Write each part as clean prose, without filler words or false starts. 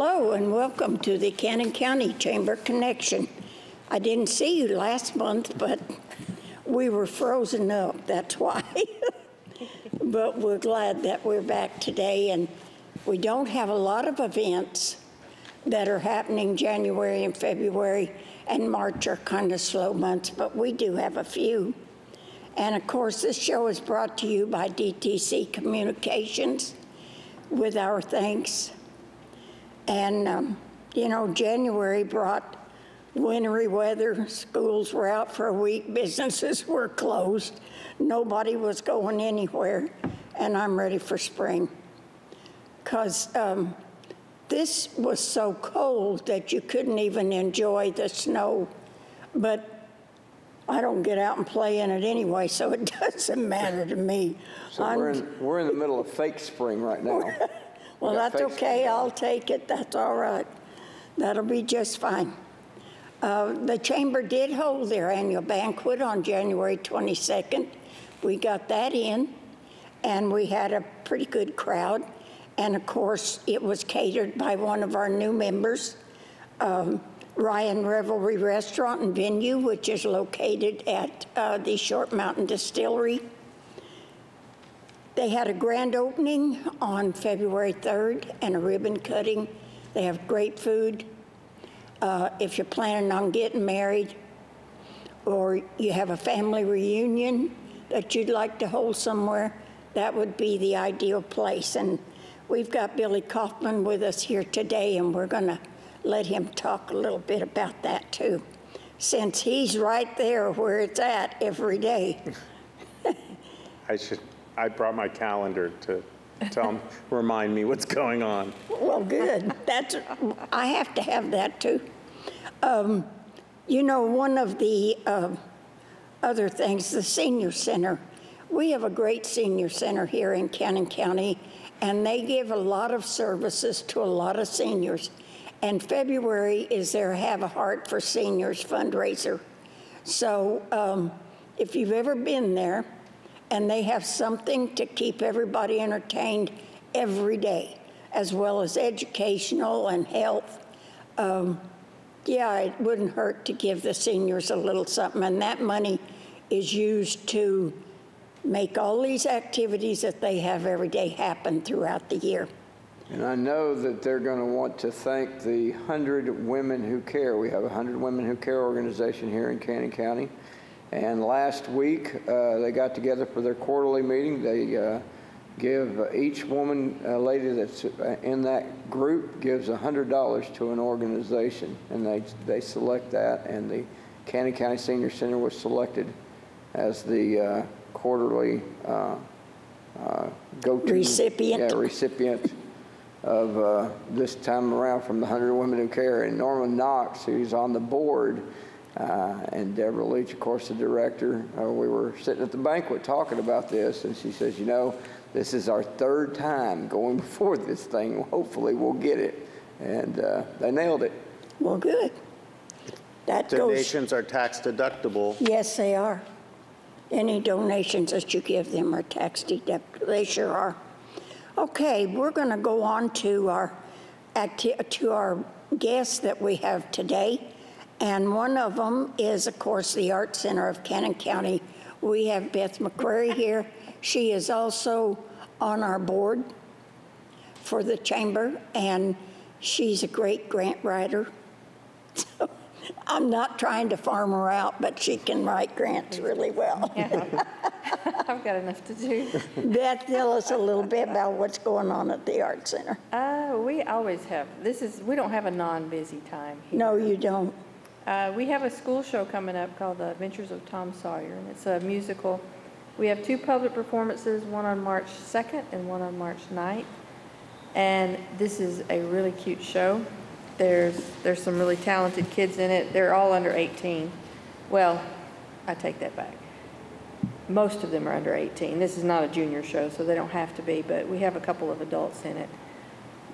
Hello and welcome to the Cannon County Chamber Connection. I didn't see you last month, but we were frozen up, that's why. But we're glad that we're back today, and we don't have a lot of events that are happening January and February, and March are kind of slow months, but we do have a few. And of course, this show is brought to you by DTC Communications with our thanks. And, you know, January brought wintry weather. Schools were out for a week. Businesses were closed. Nobody was going anywhere. And I'm ready for spring. Because this was so cold that you couldn't even enjoy the snow. But I don't get out and play in it anyway, so it doesn't matter to me. So we're in the middle of fake spring right now. Well, that's okay. I'll take it. That's all right. That'll be just fine. The Chamber did hold their annual banquet on January 22nd. We got that in, and we had a pretty good crowd. And, of course, it was catered by one of our new members, Ryan Revelry Restaurant and Venue, which is located at the Short Mountain Distillery. They had a grand opening on February 3rd and a ribbon cutting. They have great food. If you're planning on getting married or you have a family reunion that you'd like to hold somewhere, that would be the ideal place. And we've got Billy Kaufman with us here today, and we're going to let him talk a little bit about that too, since he's right there where it's at every day. I brought my calendar to remind me what's going on. Well, good. I have to have that too. You know, one of the other things, the senior center. We have a great senior center here in Cannon County, and they give a lot of services to a lot of seniors. And February is their Have a Heart for Seniors fundraiser. So if you've ever been there, and they have something to keep everybody entertained every day, as well as educational and health. Yeah, it wouldn't hurt to give the seniors a little something, and that money is used to make all these activities that they have every day happen throughout the year. And I know that they're going to want to thank the 100 Women Who Care. We have a 100 Women Who Care organization here in Cannon County. And last week, they got together for their quarterly meeting. They give each woman, lady that's in that group, gives $100 to an organization. And they select that, and the Cannon County Senior Center was selected as the quarterly go-to recipient of this time around from the 100 Women Who Care. And Norman Knox, who's on the board, and Deborah Leach, of course, the director. We were sitting at the banquet talking about this, and she says, you know, this is our third time going before this thing. Hopefully we'll get it. And they nailed it. Well, good. Donations are tax deductible. Yes, they are. Any donations that you give them are tax deductible. They sure are. Okay, we're going to go on to our guests that we have today. And one of them is, of course, the Art Center of Cannon County. We have Beth McQuarrie here. She is also on our board for the Chamber, and she's a great grant writer. So I'm not trying to farm her out, but she can write grants really well. Yeah. I've got enough to do. Beth, tell us a little bit about what's going on at the Art Center. We always have. We don't have a non-busy time here. No, you don't. We have a school show coming up called The Adventures of Tom Sawyer, and it's a musical. We have 2 public performances, one on March 2nd and one on March 9th. And this is a really cute show. There's some really talented kids in it. They're all under 18. Well, I take that back. Most of them are under 18. This is not a junior show, so they don't have to be, but we have a couple of adults in it.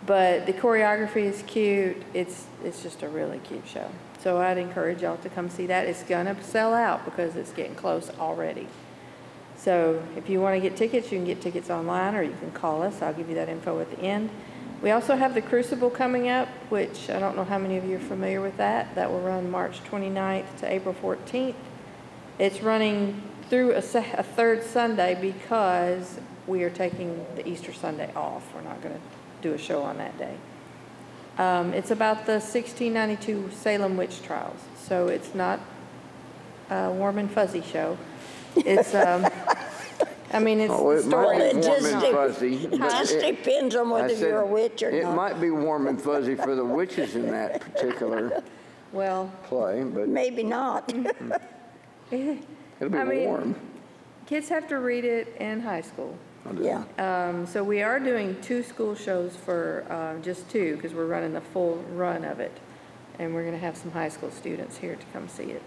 But the choreography is cute. It's just a really cute show. So I'd encourage y'all to come see that. It's gonna sell out because it's getting close already. So if you want to get tickets, you can get tickets online or you can call us. I'll give you that info at the end. We also have the Crucible coming up, which I don't know how many of you are familiar with that. That will run March 29th to April 14th. It's running through a third Sunday because we are taking the Easter Sunday off. We're not going to do a show on that day. It's about the 1692 Salem witch trials. So it's not a warm and fuzzy show. It's, I mean, it's Oh, the it story. might be It warm just and de- fuzzy. It but just it- depends on I whether said you're a witch or it not. might be warm and fuzzy for the witches in that particular Well, play, but Maybe not. it'll be I mean, warm. kids have to read it in high school. Yeah. So we are doing 2 school shows for just 2 because we're running the full run of it. And we're going to have some high school students here to come see it.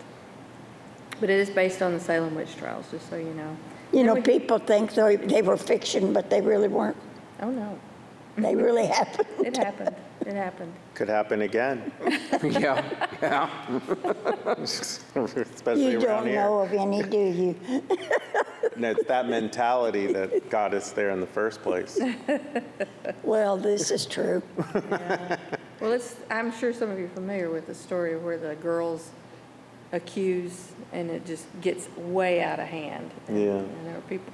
But it is based on the Salem witch trials, just so you know. You And know, we- people think they were fiction, but they really weren't. Oh, no. They really happened. It happened. It happened. Could happen again, Yeah, yeah. especially You around don't here. know of any, do you? And it's that mentality that got us there in the first place. Well, this is true. Well, I'm sure some of you are familiar with the story of where the girls accuse and it just gets way out of hand. Yeah. And there are people,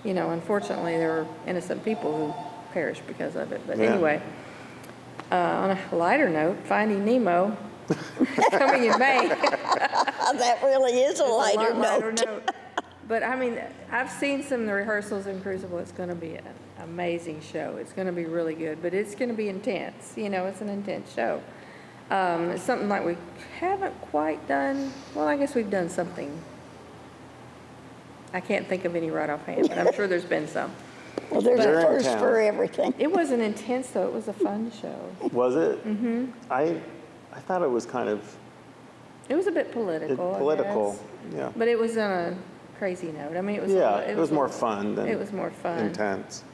you know, unfortunately, there are innocent people who perish because of it. But Yeah. anyway, on a lighter note, Finding Nemo is coming in May. That really is a It's lighter lot lighter note. But I mean, I've seen some of the rehearsals in Crucible. It's going to be an amazing show. It's going to be really good, but it's going to be intense. You know, it's an intense show. It's something like we haven't quite done. Well, I guess we've done something. I can't think of any right offhand, but I'm sure there's been some. Well, there's a They're in first town. for everything. It wasn't intense, though. It was a fun show. Was it? Mm-hmm. I thought it was kind of It was a bit political. I guess. yeah. But it was on a crazy note. I mean, it was. Yeah, it was more fun than It was more fun. intense.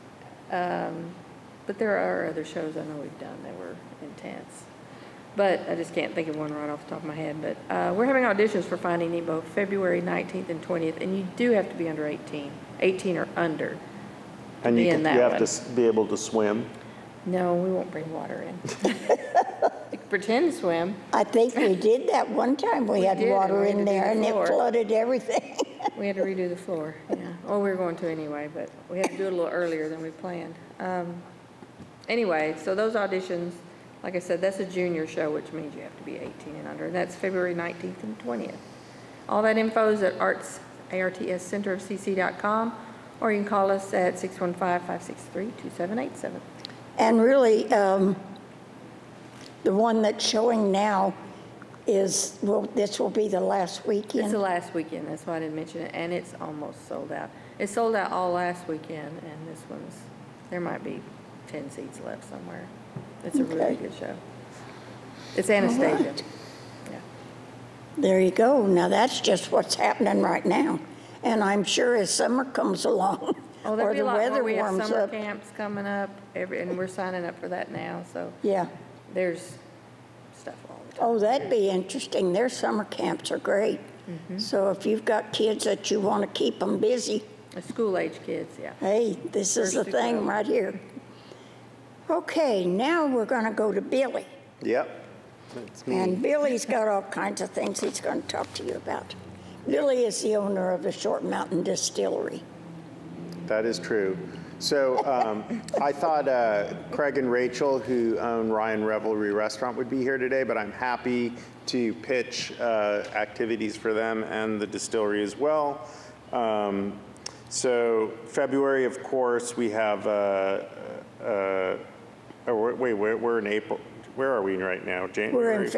But there are other shows I know we've done that were intense. But I just can't think of one right off the top of my head. But we're having auditions for Finding Nemo February 19th and 20th, and you do have to be under 18 or under. And be you in that have one. to be able to swim. No, we won't bring water in. You can pretend to swim. I think we did that one time. We had did, and water we had to in do there the and it floor. flooded everything. We had to redo the floor, yeah. Or we were going to anyway, but we had to do it a little earlier than we planned. Anyway, so those auditions, like I said, that's a junior show, which means you have to be 18 and under, and that's February 19th and 20th. All that info is at artscenterofcc.com, or you can call us at 615-563-2787. And really, the one that's showing now is, well, this will be the last It's weekend. the last weekend, that's why I didn't mention it, and it's almost sold out. It sold out all last weekend, and this one's, there might be 10 seats left somewhere. It's a really Okay. good show. It's Anastasia. right. Yeah. There you go. Now, that's just what's happening right now. And I'm sure as summer comes along, Oh, there'll or be a the lot more. weather We have warms summer up. camps coming up, and we're signing up for that now, so Yeah. there's stuff all the time. Oh, that'd be interesting. Their summer camps are great. Mm-hmm. So if you've got kids that you want to keep them busy, School-age kids, yeah. hey, this is the First to thing go. right here. Okay, now we're going to go to Billy. Yep. That's me. And Billy's got all kinds of things he's going to talk to you about. Billy is the owner of the Short Mountain Distillery. That is true. So I thought Craig and Rachel, who own Ryan Revelry Restaurant, would be here today, but I'm happy to pitch activities for them and the distillery as well. So February, of course, we have, wait, we're in April. Where are we right now? January? We're in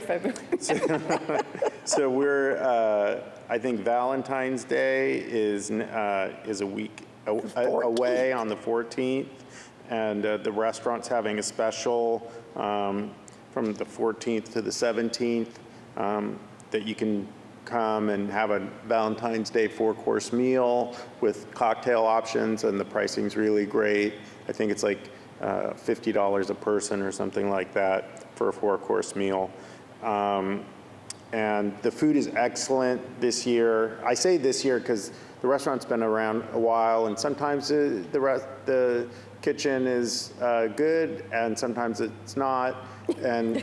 February. So we're, I think Valentine's Day is a week away on the 14th, and the restaurant's having a special from the 14th to the 17th that you can come and have a Valentine's Day 4-course meal with cocktail options, and the pricing's really great. I think it's like $50 a person or something like that for a 4-course meal. And the food is excellent this year. I say this year because the restaurant's been around a while, and sometimes the kitchen is good, and sometimes it's not. And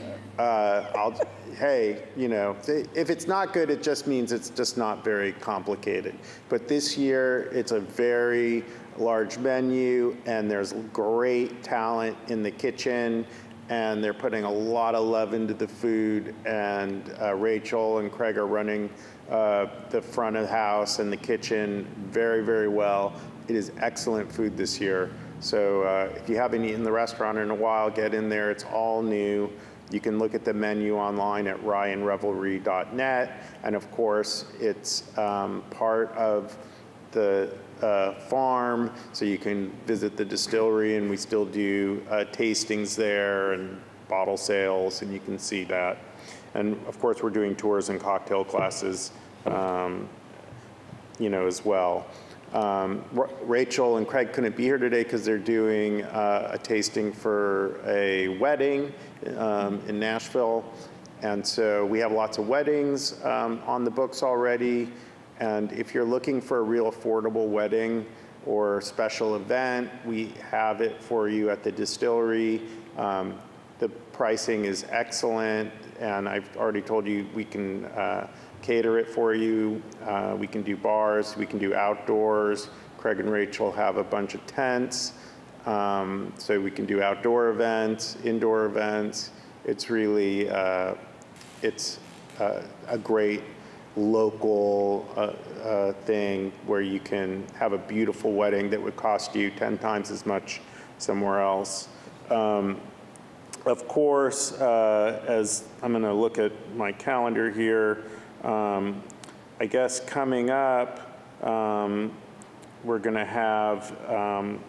hey, if it's not good, it just means it's just not very complicated. But this year, it's a very large menu, and there's great talent in the kitchen, and they're putting a lot of love into the food. And Rachel and Craig are running the front of the house and the kitchen very, very well. It is excellent food this year. So if you haven't eaten the restaurant in a while, get in there. It's all new. You can look at the menu online at ryanrevelry.net. And of course, it's part of the farm, so you can visit the distillery, and we still do tastings there and bottle sales, and you can see that. And of course, we're doing tours and cocktail classes, as well. Rachel and Craig couldn't be here today because they're doing a tasting for a wedding in Nashville. And so we have lots of weddings on the books already. And if you're looking for a real affordable wedding or special event, we have it for you at the distillery. The pricing is excellent, and I've already told you we can cater it for you. We can do bars, we can do outdoors. Craig and Rachel have a bunch of tents, so we can do outdoor events, indoor events. It's really, it's a great local thing where you can have a beautiful wedding that would cost you 10 times as much somewhere else. Of course, as I'm going to look at my calendar here, I guess coming up, we're going to have, I'm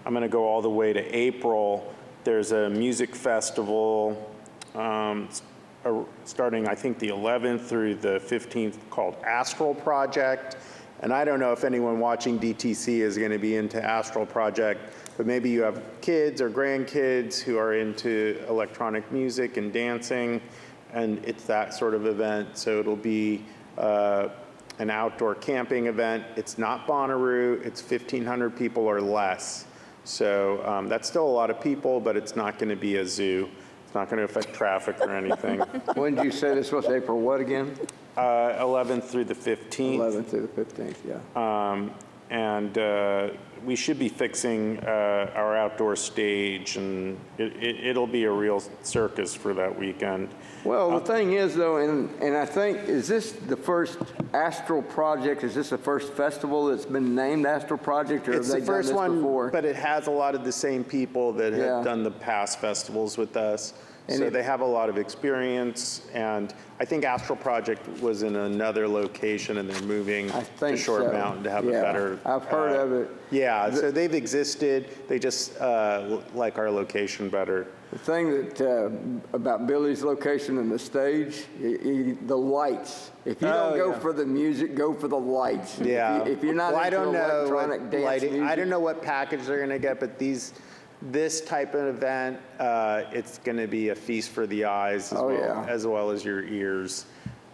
going to go all the way to April. There's a music festival starting, I think, the 11th through the 15th called Astral Project. And I don't know if anyone watching DTC is going to be into Astral Project, but maybe you have kids or grandkids who are into electronic music and dancing, and it's that sort of event. So it'll be an outdoor camping event. It's not Bonnaroo. It's 1,500 people or less. So that's still a lot of people, but it's not going to be a zoo. It's not going to affect traffic or anything. When did you say this was, April what again? 11th through the 15th. 11th through the 15th, yeah. And we should be fixing our outdoor stage, and it'll be a real circus for that weekend. Well, the thing is, though, and I think, is this the first Astral Project? Is this the first festival that's been named Astral Project, or It's have they the done first this one, before? but it has a lot of the same people that Yeah. have done the past festivals with us. So they have a lot of experience, and I think Astral Project was in another location, and they're moving I to think Short so. Mountain to have Yeah, a better. I've heard of it. Yeah, so they've existed. They just like our location better. The thing that about Billy's location and the stage, the lights. If you don't go for the music, go for the lights. Yeah. If you're not Well, I into don't know electronic what dance lighting. music, I don't know what package they're going to get, but this type of event, it's going to be a feast for the eyes as well as your ears.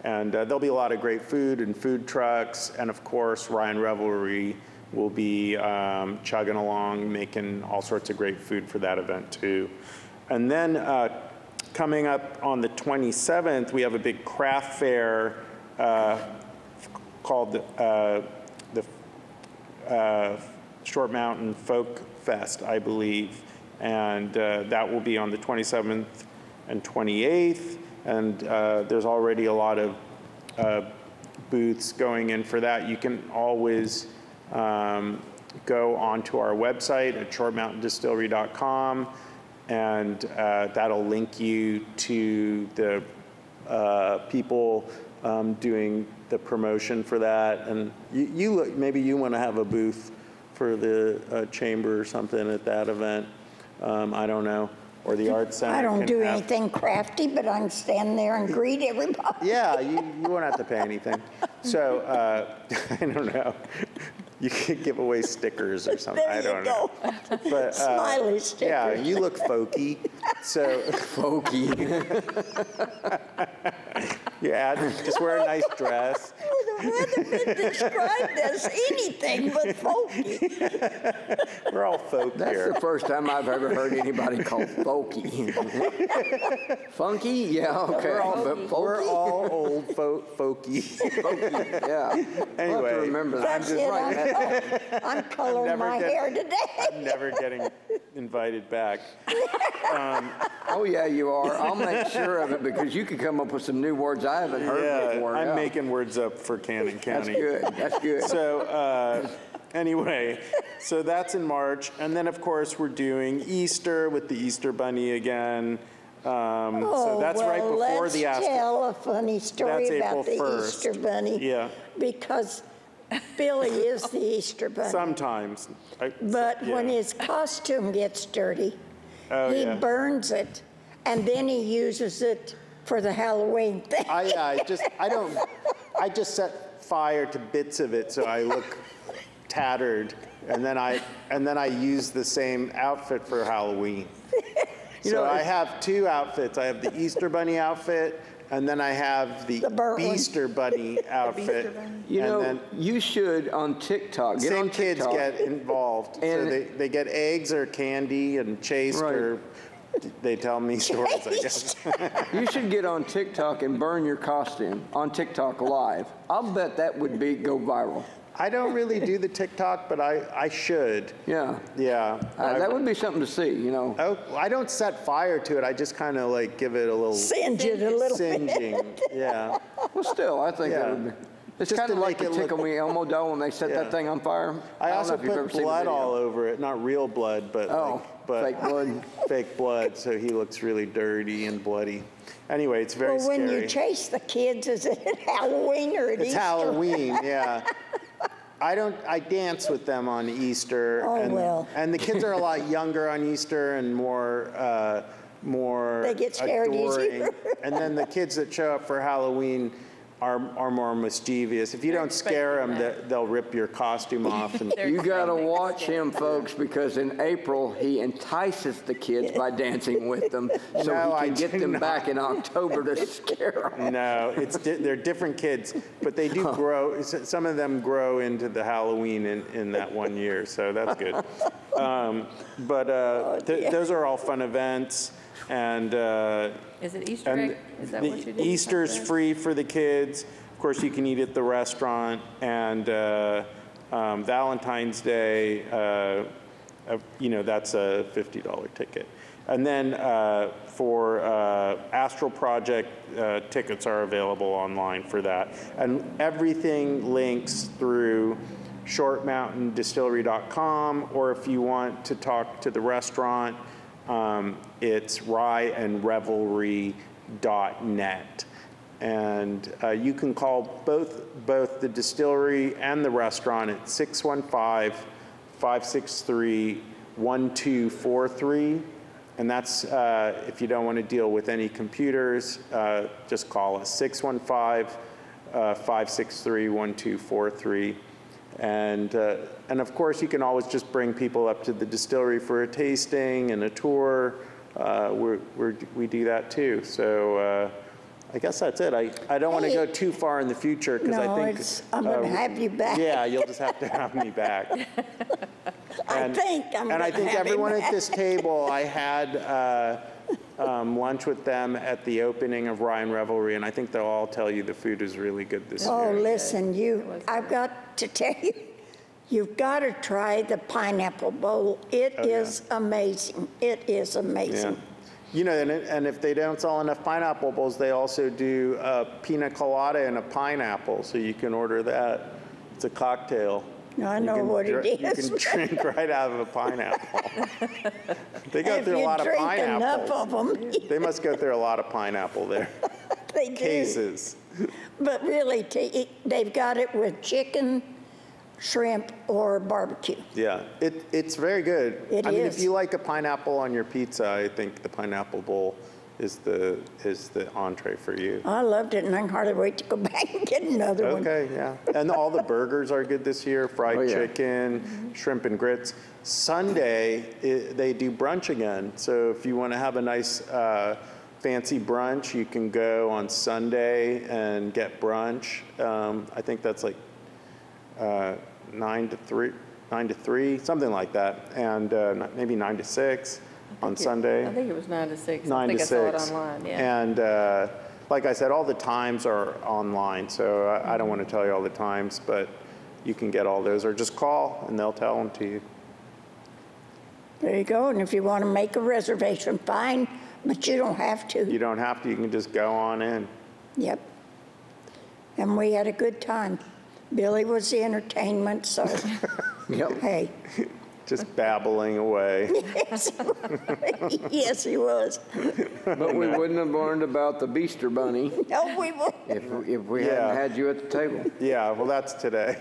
And there'll be a lot of great food and food trucks. And of course, Ryan Revelry will be chugging along, making all sorts of great food for that event too. And then coming up on the 27th, we have a big craft fair called the Short Mountain Folk Fest, I believe. And that will be on the 27th and 28th. And there's already a lot of booths going in for that. You can always go onto our website at shortmountaindistillery.com, and that'll link you to the people doing the promotion for that. And you look, maybe you want to have a booth for the chamber or something at that event. I don't know. Or the art center. I don't can do have- anything crafty, but I can stand there and greet everybody. Yeah, you won't have to pay anything. So, I don't know. You could give away stickers or something. I don't know. But, Smiley stickers. yeah, you look folky. So, folky. yeah, just wear a nice dress. With rather been described as anything but folky. We're all folk That's here. the first time I've ever heard anybody called folky. Funky? Yeah, okay. But We're folky? all old folky. Folky, yeah. We'll have to Anyway, remember that. That's it. I'm coloring never my get- hair today. I'm never getting invited back. Oh, yeah, you are. I'll make sure of it because you could come up with some new words I haven't heard Yeah, before. I'm yeah. making words up for Cannon That's County. good. That's good. So anyway, so that's in March. And then, of course, we're doing Easter with the Easter Bunny again. So that's right before the Let's Astro. tell a funny story That's about the April 1st. Easter Bunny. Yeah. Because Billy is the Easter Bunny. Sometimes. But when yeah. his costume gets dirty, Oh, he yeah. burns it, and then he uses it for the Halloween thing. I just set fire to bits of it so I look tattered, and then I use the same outfit for Halloween. So I have two outfits. I have the Easter Bunny outfit, and then I have the burnt one. Beaster Bunny outfit. You and know, then you should on TikTok. Get same on kids TikTok. get involved. So And- they get eggs or candy and chased, Right. or they tell me stories, I guess. You should get on TikTok and burn your costume on TikTok live. I'll bet that would go viral. I don't really do the TikTok, but I should. Yeah. Yeah. That would be something to see, you know. Oh, I don't set fire to it. I just kind of like give it a little Singe it a little bit. singeing. Yeah. Well, still, I think that Yeah. would be. It's Just kind of to like make the it look- Tickle Me Elmo doll when they set Yeah. that thing on fire. I don't also know if you've ever put seen the blood video. all over it. Not real blood, but Oh, fake blood. fake blood. So he looks really dirty and bloody. Anyway, it's very Well, when scary. you chase the kids, is it at Halloween or at It's Easter? Halloween, yeah. I dance with them on Easter. Oh, and, well. And the kids are a lot younger on Easter and more They get scared adoring. easier. And then the kids that show up for Halloween are more mischievous. If you don't scare them, they'll rip your costume off. And You got to watch him, folks, because in April, he entices the kids by dancing with them so No, he I can get do them not. back in October to scare them. no, they're different kids, but they do grow. Some of them grow into the Halloween in that one year, so that's good. Those are all fun events, and Is it Easter and egg? Is that what you do? Easter's free for the kids. Of course, you can eat at the restaurant, and Valentine's Day, that's a $50 ticket. And then for Astral Project, tickets are available online for that. And everything links through shortmountaindistillery.com, or if you want to talk to the restaurant, it's ryeandrevelry.net. And you can call both the distillery and the restaurant at 615-563-1243. And that's, if you don't want to deal with any computers, just call us, 615-563-1243. And of course, you can always just bring people up to the distillery for a tasting and a tour. We do that too. So I guess that's it. I don't want to go too far in the future because No, I think I'm going to have you back. yeah, you'll just have to have me back. I think I'm And I going to think have him everyone at back. this table, I had lunch with them at the opening of Ryan Revelry, and I think they'll all tell you the food is really good this Oh, year. listen, I've got to tell you, you've got to try the pineapple bowl. It is amazing. It is Yeah. amazing. You know, and if they don't sell enough pineapple bowls, they also do a pina colada and a pineapple, so you can order that. It's a cocktail. I know what it You is. can drink right out of a pineapple. They go If through a you lot of drink enough pineapples. of them, They must go through a lot of pineapple there. they do. Cases. But really, they've got it with chicken, shrimp, or barbecue. Yeah, it's very good. It I mean, is. if you like a pineapple on your pizza, I think the pineapple bowl is the entree for you. I loved it, and I can hardly wait to go back and get another one. Okay, yeah. And all the burgers are good this year, fried Oh, yeah. chicken, shrimp and grits. Sunday, they do brunch again. So if you want to have a nice fancy brunch, you can go on Sunday and get brunch. I think that's like 9 to 3, something like that, and maybe 9 to 6 on Sunday. I think it was 9 to 6. 9 I think to I saw it 6. online, yeah. And like I said, all the times are online, so I don't want to tell you all the times, but you can get all those, or just call and they'll tell them to you. There you go, and if you want to make a reservation, fine, but you don't have to. You don't have to, you can just go on in. Yep. And we had a good time. Billy was the entertainment, so, Yep. hey. Just babbling away. Yes, he was. But we wouldn't have learned about the Beaster Bunny No, we were. if we Yeah. hadn't had you at the table. Yeah, well, that's today.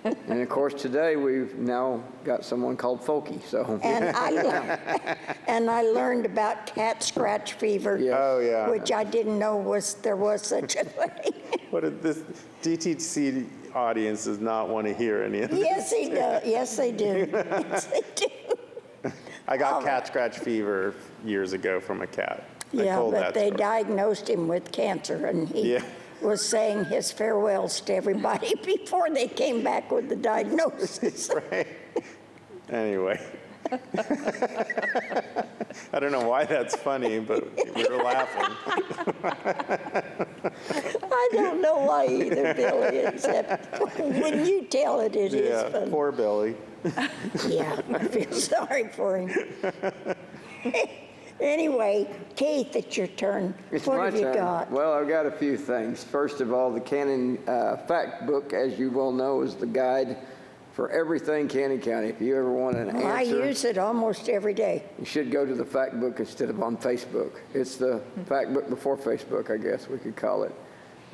And of course, today we've now got someone called Folky, so. And I learned about cat scratch fever. Yes. Oh, yeah. Which I didn't know there was such a thing. What did this DTC audience does not want to hear any of this. Yes, he does. Yes, they do. Yes, they do. I got cat scratch fever years ago from a cat. I Yeah, told but that they story. diagnosed him with cancer, and he Yeah. was saying his farewells to everybody before they came back with the diagnosis. Right. Anyway. I don't know why that's funny, but we were laughing. I don't know why either, Billy, except when you tell it, it is Yeah, funny. poor Billy. Yeah, I feel sorry for him. Anyway, Keith, it's your turn. It's What my have you turn. got? Well, I've got a few things. First of all, the Cannon Fact Book, as you well know, is the guide for everything Cannon County. If you ever want an Well, I answer, use it almost every day. you should go to the Fact Book instead of on Facebook. It's the Fact Book before Facebook, I guess we could call it.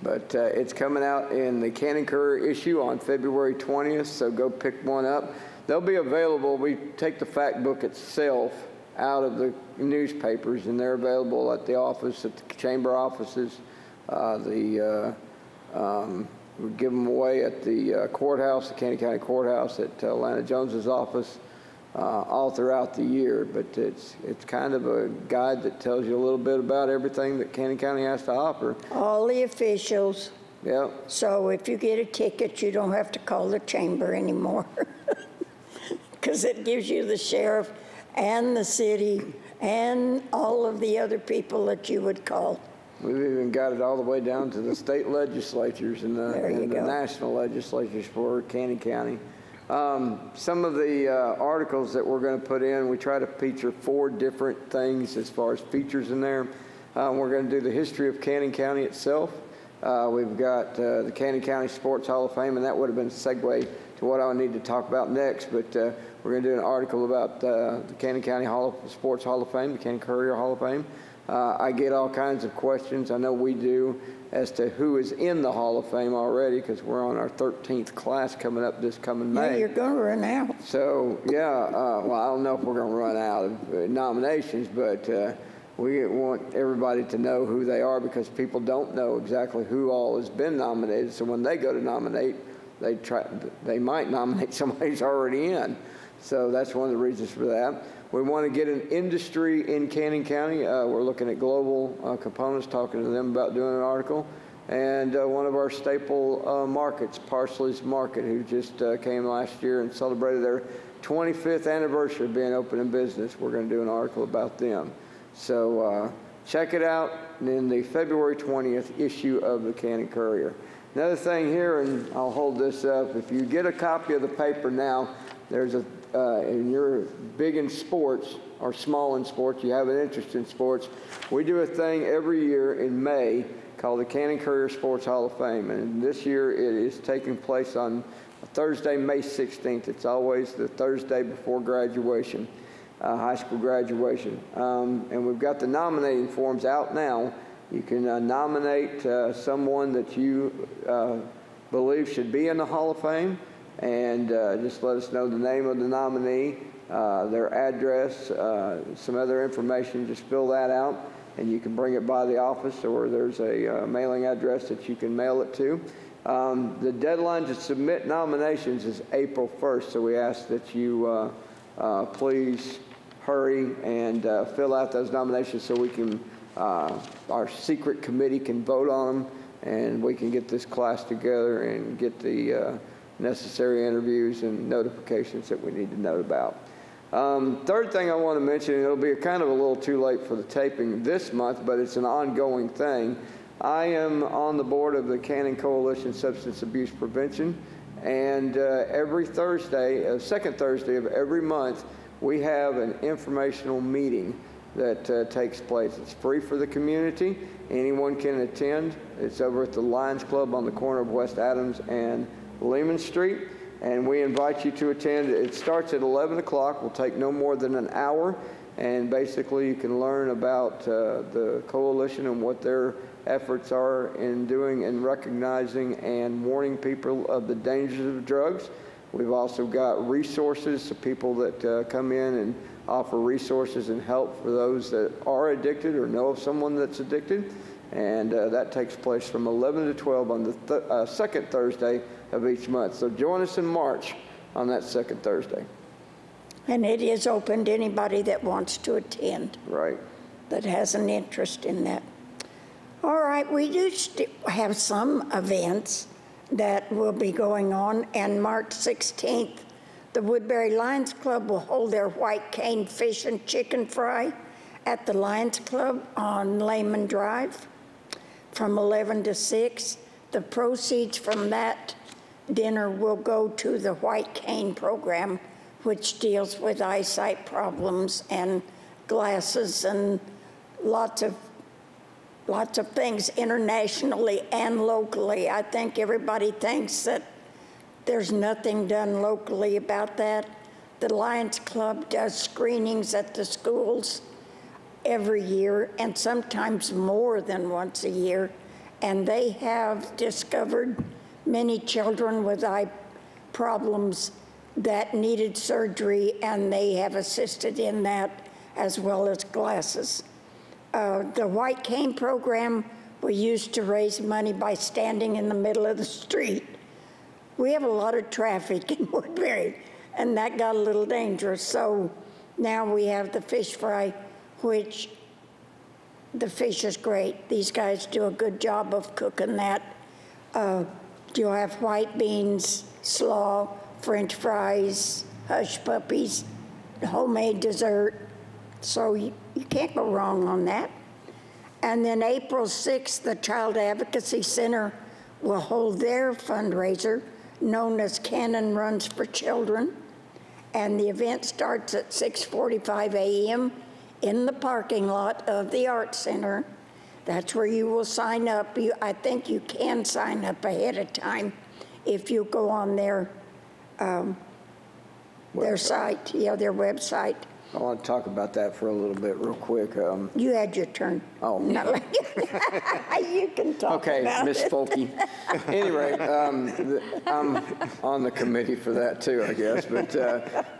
But it's coming out in the Cannon Courier issue on February 20th, so go pick one up. They'll be available. We take the Fact Book itself out of the newspapers, and they're available at the office, at the chamber offices. We give them away at the courthouse, the Cannon County Courthouse, at Lana Jones's office, all throughout the year. But it's kind of a guide that tells you a little bit about everything that Cannon County has to offer. All the officials. Yep. So if you get a ticket, you don't have to call the chamber anymore. Because it gives you the sheriff and the city and all of the other people that you would call. We've even got it all the way down to the state legislatures and There you the go. national legislatures for Cannon County. Some of the articles that we're going to put in, we try to feature 4 different things as far as features in there. We're going to do the history of Cannon County itself. We've got the Cannon County Sports Hall of Fame, and that would have been a segue to what I need to talk about next. But we're going to do an article about the Cannon County Sports Hall of Fame, the Cannon Courier Hall of Fame. I get all kinds of questions, I know we do, as to who is in the Hall of Fame already, because we're on our 13th class coming up this coming Yeah, May. you're going to run out. So, yeah, well, I don't know if we're going to run out of nominations, but we want everybody to know who they are, because people don't know exactly who all has been nominated. So when they go to nominate, they might nominate somebody who's already in. So that's one of the reasons for that. We want to get an industry in Cannon County. We're looking at global components, talking to them about doing an article. And one of our staple markets, Parsley's Market, who just came last year and celebrated their 25th anniversary of being open in business. We're going to do an article about them. So check it out in the February 20th issue of the Cannon Courier. Another thing here, and I'll hold this up, if you get a copy of the paper now, there's a, and you're big in sports or small in sports, you have an interest in sports, we do a thing every year in May called the Cannon Courier Sports Hall of Fame. And this year it is taking place on Thursday, May 16th. It's always the Thursday before graduation, high school graduation. And we've got the nominating forms out now. You can nominate someone that you believe should be in the Hall of Fame, and just let us know the name of the nominee, their address, some other information. Just fill that out, and you can bring it by the office, or there's a mailing address that you can mail it to. The deadline to submit nominations is April 1st, so we ask that you please hurry and fill out those nominations so we can, our secret committee can vote on them, and we can get this class together and get the necessary interviews and notifications that we need to know about. Third thing I want to mention, it'll be kind of a little too late for the taping this month, but it's an ongoing thing. I am on the board of the Cannon Coalition Substance Abuse Prevention, and every Thursday, second Thursday of every month, we have an informational meeting that takes place. It's free for the community. Anyone can attend. It's over at the Lions Club on the corner of West Adams and Lehman Street, and we invite you to attend. It starts at 11 o'clock. Will take no more than an hour, and basically you can learn about the coalition and what their efforts are in doing and recognizing and warning people of the dangers of drugs. We've also got resources to people that come in and offer resources and help for those that are addicted or know of someone that's addicted. And that takes place from 11 to 12 on the second Thursday of each month. So join us in March on that second Thursday. And it is open to anybody that wants to attend, Right. that has an interest in that. All right, we do have some events that will be going on, and March 16th, the Woodbury Lions Club will hold their white cane fish and chicken fry at the Lions Club on Lehman Drive from 11 to 6. The proceeds from that dinner will go to the White Cane program, which deals with eyesight problems and glasses and lots of things internationally and locally. I think everybody thinks that there's nothing done locally about that. The Lions Club does screenings at the schools every year, and sometimes more than once a year, and they have discovered many children with eye problems that needed surgery, and they have assisted in that, as well as glasses. The White Cane program, we used to raise money by standing in the middle of the street. We have a lot of traffic in Woodbury, and that got a little dangerous. So now we have the fish fry, which the fish is great. These guys do a good job of cooking that. You'll have white beans, slaw, French fries, hush puppies, homemade dessert. So you can't go wrong on that. And then April 6th, the Child Advocacy Center will hold their fundraiser known as Cannon Runs for Children. And the event starts at 6:45 a.m. in the parking lot of the Art Center. That's where you will sign up. I think you can sign up ahead of time if you go on their site, their website. I want to talk about that for a little bit real quick. You had your turn. Oh. No. You can talk Okay, about Miss it. Folke. Anyway, I'm on the committee for that too, I guess. But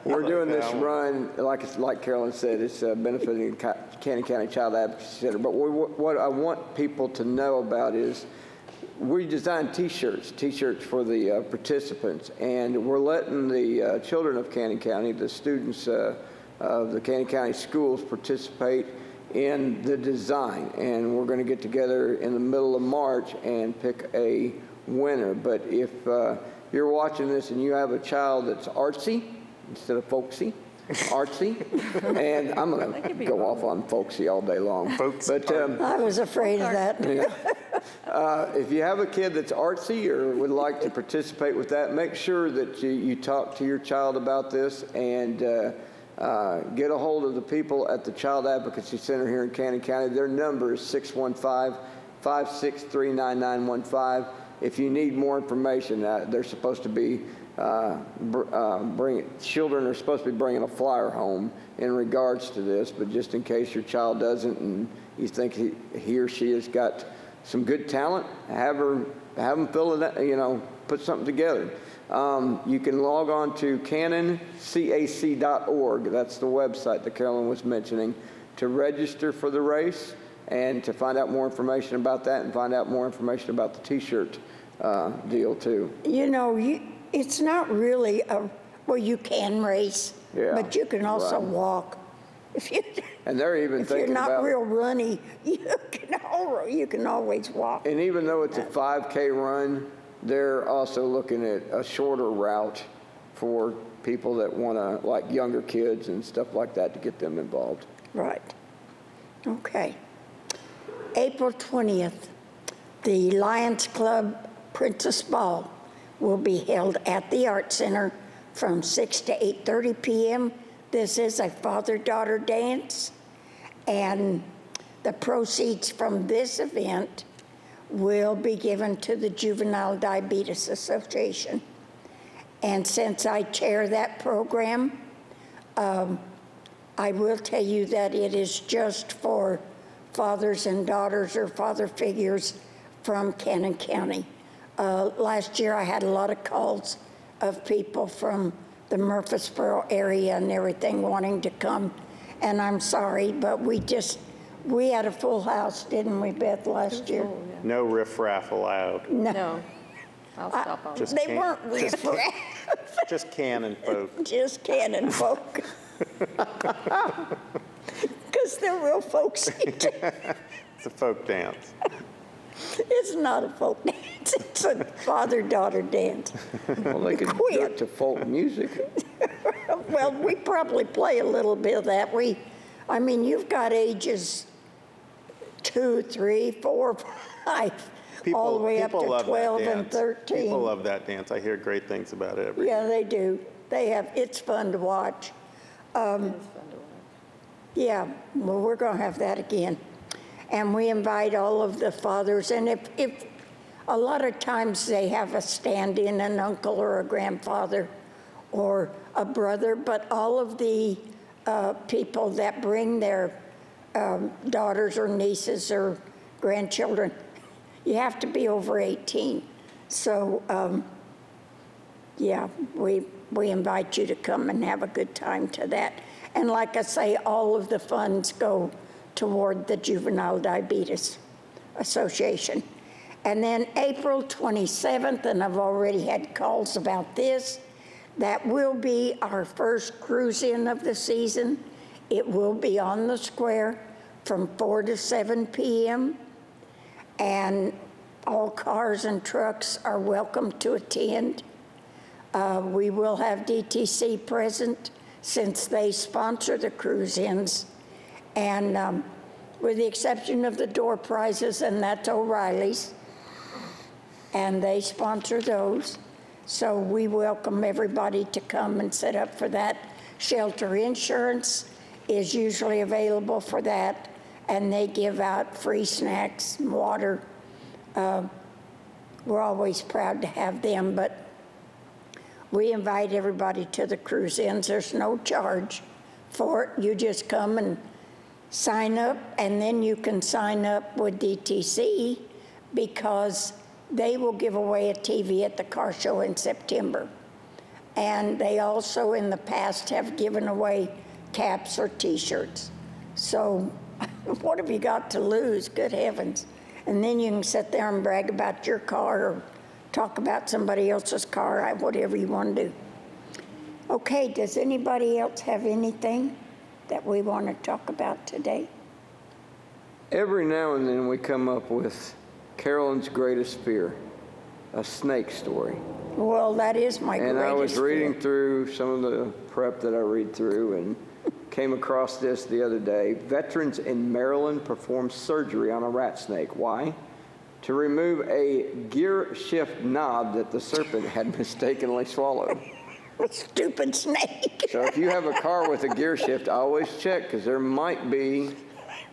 we're doing this run, like Carolyn said, it's benefiting Cannon County Child Advocacy Center. But what I want people to know about is we designed T-shirts for the participants, and we're letting the children of Cannon County, the students of the Cannon County schools, participate in the design, and we're going to get together in the middle of March and pick a winner. But if you're watching this and you have a child that's artsy instead of folksy, artsy, and I'm going to go off on folksy all day long. But I was afraid of that. if you have a kid that's artsy or would like to participate with that, make sure that you talk to your child about this and get a hold of the people at the Child Advocacy Center here in Cannon County. Their number is 615-563-9915. If you need more information, they're supposed to be children are supposed to be bringing a flyer home in regards to this, but just in case your child doesn't and you think he or she has got some good talent, have them fill it, put something together. You can log on to cannoncac.org. That's the website that Carolyn was mentioning, to register for the race and to find out more information about that and find out more information about the T-shirt deal too. It's not really you can race, but you can also walk And they're even If you're thinking not about, real runny, you can always walk. and even though it's a 5K run, they're also looking at a shorter route for people that want to, like younger kids and stuff like that, to get them involved. Right. Okay. April 20th, the Lions Club Princess Ball will be held at the Art Center from 6 to 8:30 p.m. This is a father-daughter dance, and the proceeds from this event will be given to the Juvenile Diabetes Association. And since I chair that program, I will tell you that it is just for fathers and daughters or father figures from Cannon County. Last year I had a lot of calls of people from the Murfreesboro area and everything wanting to come, and I'm sorry, but we had a full house, didn't we, Beth, last year? No riffraff allowed. No, I'll stop on that. Just They can't- weren't riffraff, Just Cannon folk. just Cannon folk. Because they're real folksy. It's a folk dance. It's not a folk dance, it's a father-daughter dance. Well, they could do Quit. it to folk music. Well, we probably play a little bit of that. I mean, you've got ages 2, 3, 4, 5, all the way up to people love that 12 and dance. 13. People love that dance. I hear great things about it every Yeah, they do. It's fun to watch. It's fun to watch. Yeah, well, we're going to have that again. And we invite all of the fathers, and if a lot of times they have a stand-in, an uncle or a grandfather or a brother, but all of the people that bring their daughters or nieces or grandchildren, you have to be over 18. So, yeah, we invite you to come and have a good time to that. And like I say, all of the funds go toward the Juvenile Diabetes Association. And then April 27th, and I've already had calls about this, that will be our first cruise-in of the season. It will be on the square from 4 to 7 p.m. And all cars and trucks are welcome to attend. We will have DTC present since they sponsor the cruise-ins. And with the exception of the door prizes, and that's O'Reilly's, and they sponsor those. So we welcome everybody to come and set up for that. Shelter insurance is usually available for that, and they give out free snacks and water. We're always proud to have them, but we invite everybody to the cruise-ins. There's no charge for it. You just come and sign up, and then you can sign up with DTC because they will give away a TV at the car show in September. And they also in the past have given away caps or T-shirts. So what have you got to lose? Good heavens. And then you can sit there and brag about your car or talk about somebody else's car, whatever you want to do. Okay, does anybody else have anything that we want to talk about today? Every now and then we come up with Carolyn's greatest fear, a snake story. Well, that is my greatest And I was reading fear. through some of the prep that I read through and came across this the other day. Veterans in Maryland performed surgery on a rat snake. Why? To remove a gear shift knob that the serpent had mistakenly swallowed. Stupid snake. So if you have a car with a gear shift, always check because there might be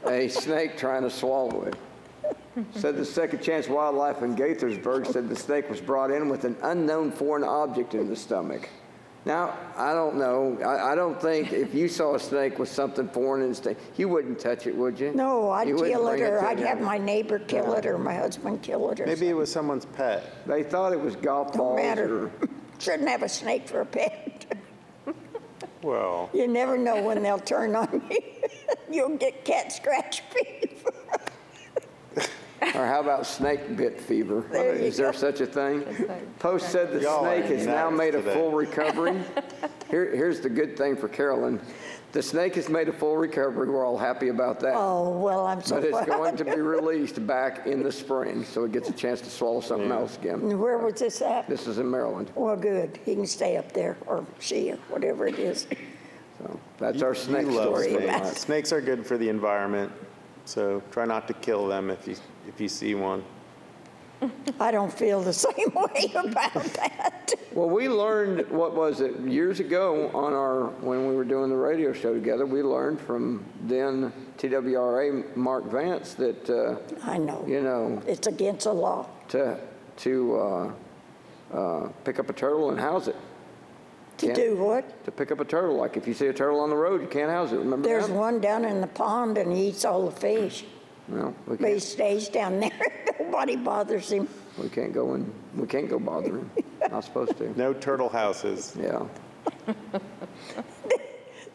a snake trying to swallow it. Said the Second Chance Wildlife in Gaithersburg said the snake was brought in with an unknown foreign object in the stomach. Now, I don't know. I don't think if you saw a snake with something foreign in the stomach, you wouldn't touch it, would you? No, I'd You wouldn't kill it, bring or to I'd them. have my neighbor kill it, or my husband kill it, or Maybe it was someone's pet. They thought it was golf Don't balls matter. or Shouldn't have a snake for a pet. Well, You never know when they'll turn on you. You'll get cat scratch fever. Or how about snake bit fever? There you Is there go. such a thing? That's like- Post said the Y'all are snake has now nuts made a today. full recovery Here's the good thing for Carolyn. The snake has made a full recovery. We're all happy about that. Oh, well, I'm so But it's glad. going to be released back in the spring, so it gets a chance to swallow something else again. Where was this at? This is in Maryland. Well, good. He can stay up there, or she, or whatever it is. So that's our snake You love story. snakes. Snakes are good for the environment, so try not to kill them if you see one. I don't feel the same way about that. Well, we learned, what was it, years ago when we were doing the radio show together, we learned from then TWRA Mark Vance that, I know. you know, It's against the law. to pick up a turtle and house it. To Can't- do what? To pick up a turtle. Like if you see a turtle on the road, you can't house it. Remember There's that? one down in the pond and he eats all the fish. No, we But he can't. stays down there. Nobody bothers him. We can't go bother him. Not supposed to. No turtle houses. Yeah.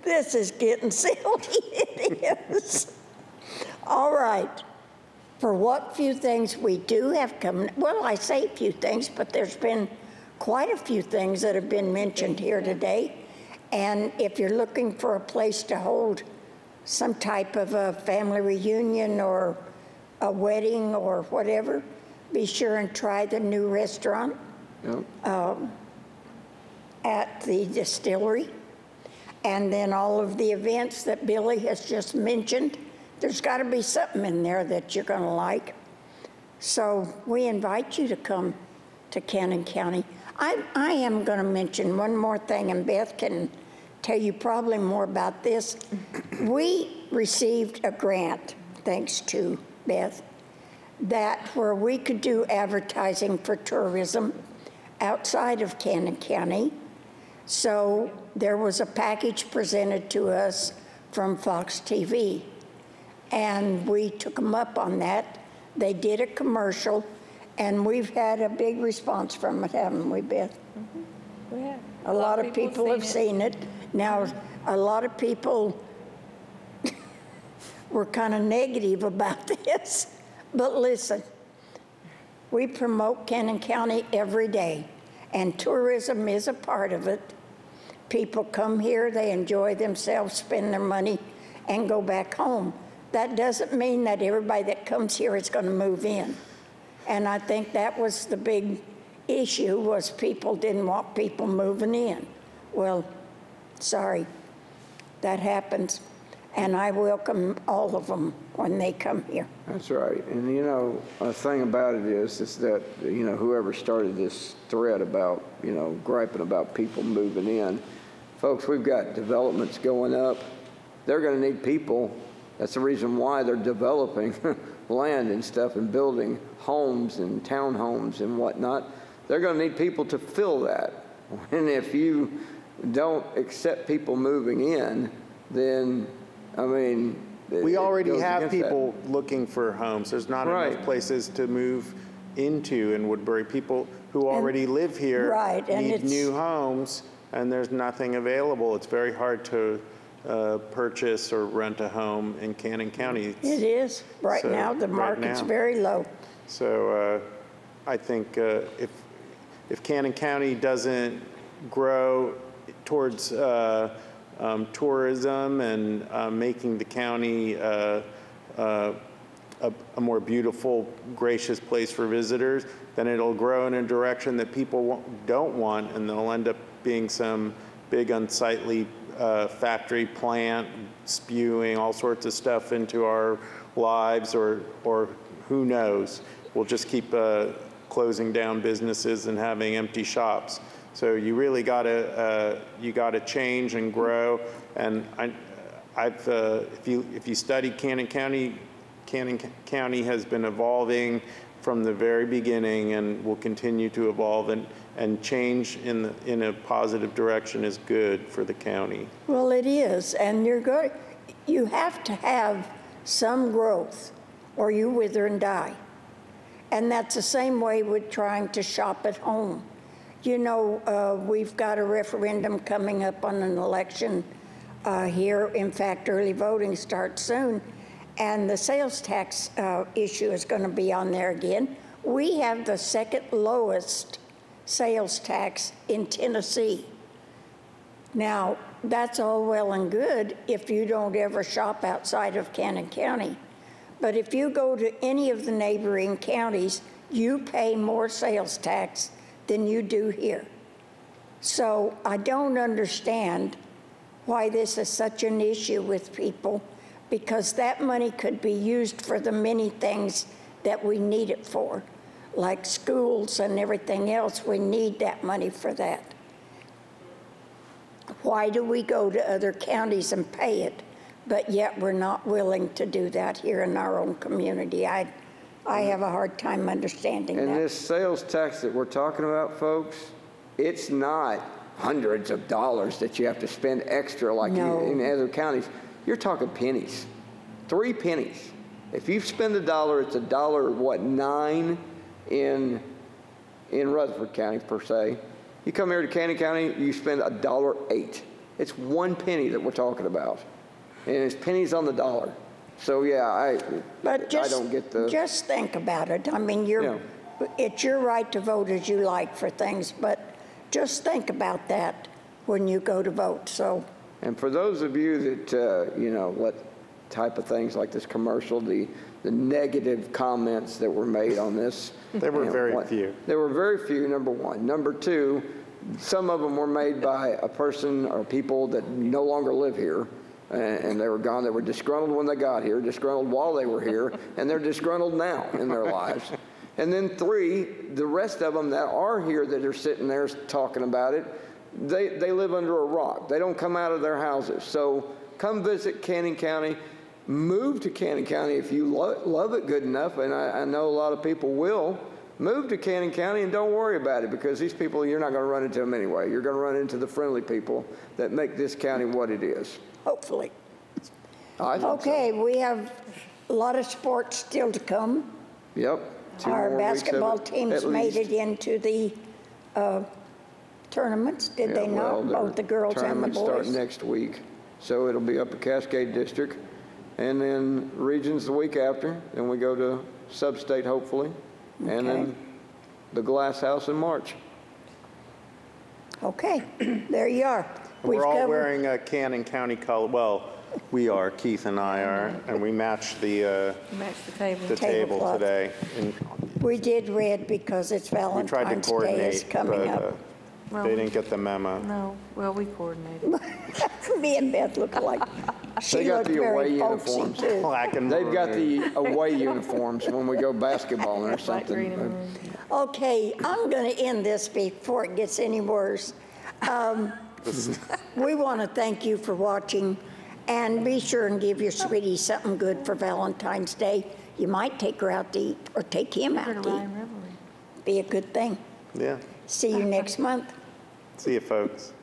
This is getting silly. It is. All right. For what few things we do have coming, well, I say few things, but there's been quite a few things that have been mentioned here today. And if you're looking for a place to hold some type of a family reunion or a wedding or whatever, be sure and try the new restaurant Yeah. at the distillery. And then all of the events that Billy has just mentioned, there's got to be something in there that you're going to like. So we invite you to come to Cannon County. I am going to mention one more thing, and Beth can tell you probably more about this. We received a grant, thanks to Beth, that where we could do advertising for tourism outside of Cannon County. So there was a package presented to us from Fox TV, and we took them up on that. They did a commercial, and we've had a big response from it, haven't we, Beth? We have. A lot of people have seen it. Now, a lot of people were kind of negative about this, but listen, we promote Cannon County every day, and tourism is a part of it. People come here, they enjoy themselves, spend their money, and go back home. That doesn't mean that everybody that comes here is going to move in. And I think that was the big issue, was people didn't want people moving in. Well, sorry, that happens. And I welcome all of them when they come here. That's right. And you know, a thing about it is that, you know, whoever started this thread about, you know, griping about people moving in, folks, we've got developments going up. They're going to need people. That's the reason why they're developing land and stuff and building homes and townhomes and whatnot. They're going to need people to fill that. And if you don't accept people moving in, then, I mean, We it already goes have against that. people looking for homes. There's not Right. enough places to move into in Woodbury. People who already live here Right, and need it's- new homes, and there's nothing available. It's very hard to purchase or rent a home in Cannon County. It is. Right So, now, the right market's now. very low. So I think if Cannon County doesn't grow towards tourism and making the county a more beautiful, gracious place for visitors, then it'll grow in a direction that people don't want, and there'll end up being some big unsightly factory plant spewing all sorts of stuff into our lives, or who knows. We'll just keep closing down businesses and having empty shops. So you really gotta change and grow. And if you study Cannon County, Cannon County has been evolving from the very beginning and will continue to evolve, and change in a positive direction is good for the county. Well, it is, and you have to have some growth or you wither and die. And that's the same way with trying to shop at home. You know, we've got a referendum coming up on an election here. In fact, early voting starts soon, and the sales tax issue is going to be on there again. We have the second lowest sales tax in Tennessee. Now, that's all well and good if you don't ever shop outside of Cannon County. But if you go to any of the neighboring counties, you pay more sales tax than you do here. So I don't understand why this is such an issue with people, because that money could be used for the many things that we need it for, like schools and everything else. We need that money for that. Why do we go to other counties and pay it, but yet we're not willing to do that here in our own community? I have a hard time understanding And that. this sales tax that we're talking about, folks, it's not hundreds of dollars that you have to spend extra like No. in other counties. You're talking pennies, 3 pennies. If you spend $1, it's $1.09 in Rutherford County per se. You come here to Cannon County, you spend $1.08. It's 1 penny that we're talking about, and it's pennies on the dollar. So yeah, But I just, don't get the. just think about it. I mean, Yeah. it's your right to vote as you like for things, but just think about that when you go to vote. So, And for those of you that, what type of things like this commercial, the negative comments that were made on this. There were very few. There were very few, number one. Number two, some of them were made by a person or people that no longer live here, and they were gone. They were disgruntled when they got here, disgruntled while they were here, and they're disgruntled now in their lives. And then three, the rest of them that are here that are sitting there talking about it, they live under a rock. They don't come out of their houses. So come visit Cannon County. Move to Cannon County if you love it good enough, and I know a lot of people will. Move to Cannon County and don't worry about it, because these people, you're not going to run into them anyway. You're going to run into the friendly people that make this county what it is. hopefully. I think so. Okay, we have a lot of sports still to come. Yep. 2 Our more weeks of basketball it, teams at made least. it into the tournaments, did they Yeah, well, not? their Both the girls and the tournaments start boys? next week, so it'll be up at Cascade District, and then regions the week after. Then we go to sub-state hopefully, and Okay. then the Glass House in March. Okay, there you are. We've We're all covered- wearing a Cannon County color. Well, we are, Keith and I are, and we match the Match the table. table Tablecloth. today. And We did red because it's we tried to Valentine's Day coordinate, is coming but up. they didn't get the memo. No, well, we coordinated. Me and Beth look alike. She got looked the very away folksy uniforms. too. Black and They've got maroon. the away uniforms when we go basketballing or Black, green, and something. maroon. Okay, I'm going to end this before it gets any worse. We want to thank you for watching, and be sure and give your sweetie something good for Valentine's Day. You might take her out to eat, or take him Go out to to eat. Ryan Revelry. Be a good thing. Yeah. See you next month. See you, folks.